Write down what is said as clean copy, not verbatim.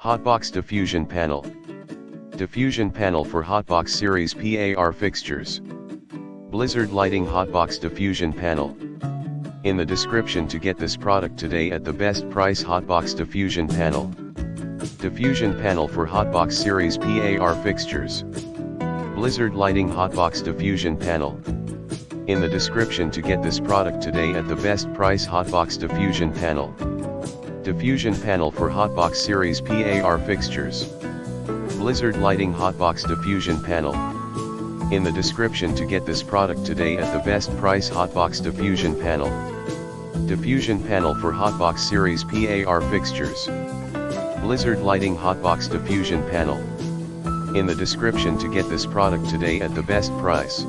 Hotbox Diffusion Panel. Diffusion Panel for Hotbox Series PAR Fixtures. Blizzard Lighting Hotbox Diffusion Panel. In the description to get this product today at the best price. Hotbox Diffusion Panel. Diffusion Panel for Hotbox Series PAR Fixtures. Blizzard Lighting Hotbox Diffusion Panel. In the description to get this product today at the best price. Hotbox Diffusion Panel. Diffusion Panel for Hotbox Series PAR Fixtures. Blizzard Lighting Hotbox Diffusion Panel. In the description to get this product today at the best price. Hotbox Diffusion Panel. Diffusion Panel for Hotbox Series PAR Fixtures. Blizzard Lighting Hotbox Diffusion Panel. In the description to get this product today at the best price.